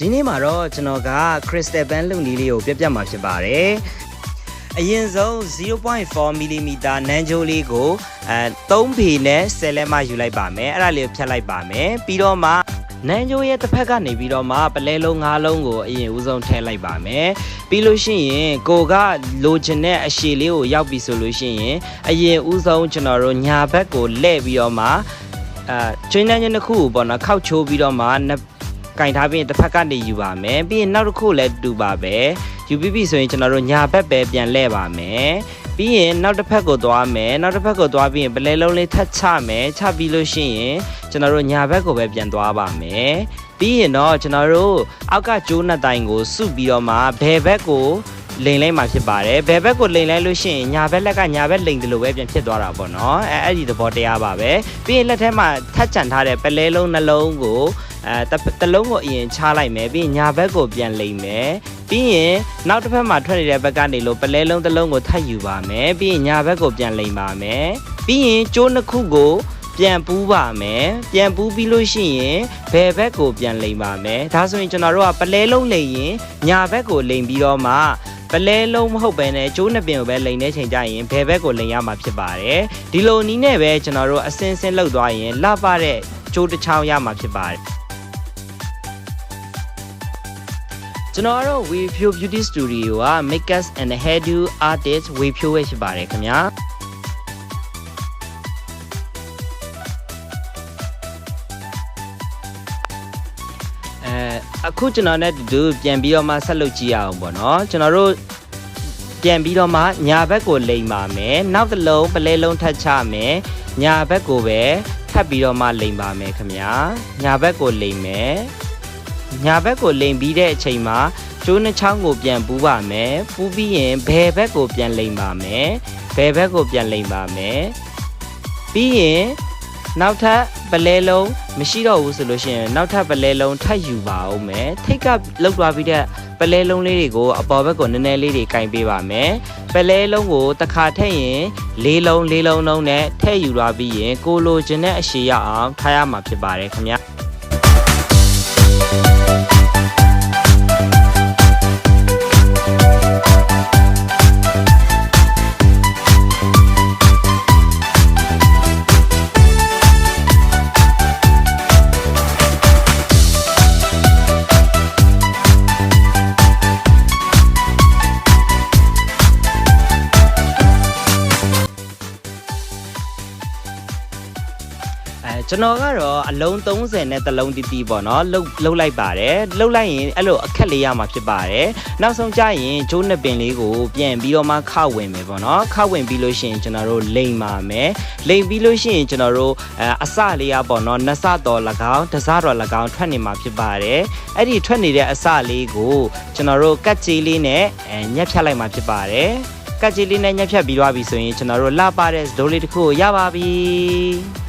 ဒီနေ့မှာတော့ကျွန်တော်က crystal band လုံနည်းလေးကိုပြပြမှာဖြစ်ပါတယ်အရင်ဆုံး 0.4mm နန်းကြိုးလေးကို3ပေနဲ့10လက်မှယူလိုက်ပါမယ်အဲ့ဒါလေးကိုဖြတ်လိုက်ပါမယ်ပြီးတော့မှနန်းကြိုးရဲ့တစ်ဖက်ကနေပြီးတော့မှပလဲလုံး၅လုံးကိုအရင်ဦးဆုံးထည့်လိုက်ပါမယ်ပြီးလို့ရှိရင်ကိုကလိုချင်တဲ့အရှည်လေးကိုရောက်ပြီဆိုလို့ရှိရင်အရင်ဦးဆုံးကျွန်တော်တို့ညာဘက်ကိုလှည့်ပြီးတော့မှကျွင်းနှန်းချင်းတစ်ခုကိုပေါ့နော်ခောက်ချိုးပြီးတော့မှကင်ထားပြီးတစ်ဖက်ကနေယူပါမယ်ပြီးရင်နောက်တစ်ခုလည်းတူပါပဲယူပြီးပြီဆိုရင်ကျွန်တော်တို့ညာဘက်ပဲပြန်လှည့်ပါမယ်ပြီးရင်နောက်တစ်ဖက်ကိုသွားမယ်နောက်တစ်ဖက်ကိုသွားပြီးရင်ပလဲလုံးလေးထပ်ချမယ်ချပြီးလို့ရှိရင်ကျွန်တော်တို့ညာဘက်ကိုပဲပြန်သွားပါမယ်ပြီးရင်တော့ကျွန်တော်တို့အောက်ကကျိုးနှစ်တိုင်ကိုစုပြီးတော့မှဘယ်ဘက်ကိုလိန်လိုက်မှာဖြစ်ပါတယ်ဘယ်ဘက်ကိုလိန်လိုက်လို့ရှိရင်ညာဘက်လက်ကညာဘက်လိန်တယ်လို့ပဲပြန်ဖြစ်သွားတာပေါ့နော်အဲ့ဒီသဘောတရားပါပဲပြီးရင်လက်ထဲမှာထပ်ချန်ထားတဲ့ပလဲလုံးနှလုံးကိုတလုံးကိုအရင်ချလိုက်မယ်ပြီးညာဘက်ကိုပြန်လိမ်မယ်ပြီးရင်နောက်တစ်ဖက်မှာထွက်နေတဲ့ဘက်ကနေလို့ပလဲလုံးတစ်လုံးကိုထပ်ယူပါမယ်ပြီးရင်ညာဘက်ကိုပြန်လိမ်ပါမယ်ပြီးရင်ကျိုးနှစ်ခုကိုပြန်ပူးပါမယ်ပြန်ပူးပြီးလို့ရှိရင်ဘယ်ဘက်ကိုပြန်လိမ်ပါမယ်ဒါဆိုရင်ကျွန်တော်တို့ကပလဲလုံးလိမ်ရင်ညာဘက်ကိုလိမ်ပြီးတော့မှပလဲလုံးမဟုတ်ပဲနဲ့ကျိုးနှစ်ပင်ကိုပဲလိမ်နေချိန်ကြရင်ဘယ်ဘက်ကိုလိမ်ရမှာဖြစ်ပါတယ်ဒီလိုနည်းနဲ့ပဲကျွန်တော်တို့အစင်းစင်းလောက်သွားရင်လှပတဲ့ကျိုးတစ်ချောင်းရမှာဖြစ်ပါတယ်ကျွန်တော်တို့ Waypyo Beauty Studio က Makeup and Hairdo Artist Waypyo ပဲဖြစ်ပါတယ်ခင်ဗျာအခုကျွန်တော်နဲ့တူတူပြန်ပြီးတော့မှဆက်လုပ်ကြည့်ရအောင်ပေါ့နော်ကျွန်တော်တို့ပြန်ပြီးတော့မှညာဘက်ကိုလိမ်ပါမယ်နောက်တစ်လုံးပလဲလုံးထပ်ချမယ်ညာဘက်ကိုပဲထပ်ပြီးတော့မှလိမ်ပါမယ်ခင်ဗျာညာဘက်ကိုလိမ်မယ်ညာဘက်ကိုလိမ်ပြီးတဲ့အချိန်မှာကျိုးနှချောင်းကိုပြန်ပူးပါမယ်ပူးပြီးရင်ဘယ်ဘက်ကိုပြန်လိမ်ပါမယ်ဘယ်ဘက်ကိုပြန်လိမ်ပါမယ်ပြီးရင်နောက်ထပ်ပလဲလုံးမရှိတော့ဘူးဆိုလို့ရှိရင်နောက်ထပ်ပလဲလုံးထပ်ယူပါဦးမယ်ထိတ်ကလောက်သွားပြီးတဲ့ပလဲလုံးလေးတွေကိုအပေါ်ဘက်ကိုနည်းနည်းလေးတွေကင်ပေးပါမယ်ပလဲလုံးကိုတစ်ခါထည့်ရင်၄လုံးလုံးနဲ့ထည့်ယူသွားပြီးရင်ကိုလိုချင်တဲ့အရှည်ရအောင်ထားရမှာဖြစ်ပါတယ်ခင်ဗျာကျွန်တော်ကတော့အလုံး30နဲ့တလုံးတီးတီးပေါ့နော်လှုပ်လိုက်ပါတယ်လှုပ်လိုက်ရင်အဲ့လိုအခက်လေးရမှာဖြစ်ပါတယ်နောက်ဆုံးကျရင်ကျိုးနှစ်ပင်လေးကိုပြန်ပြီးတော့မှခောက်ဝင်မယ်ပေါ့နော်ခောက်ဝင်ပြီးလို့ရှိရင်ကျွန်တော်တို့လိမ်ပါမယ်လိမ်ပြီးလို့ရှိရင်ကျွန်တော်တို့အစလေးရပေါ့နော်နှစ်စတော်၎င်းတစ်စတော်၎င်းထွက်နေမှာဖြစ်ပါတယ်အဲ့ဒီထွက်နေတဲ့အစလေးကိုကျွန်တော်တို့ကတ်ကြီးလေးနဲ့ညှက်ဖြတ်လိုက်မှာဖြစ်ပါတယ်ကတ်ကြီးလေးနဲ့ညှက်ဖြတ်ပြီးသွားပြီဆိုရင်ကျွန်တော်တို့လှပတဲ့စတိုးလေးတစ်ခုကိုရပါပြီ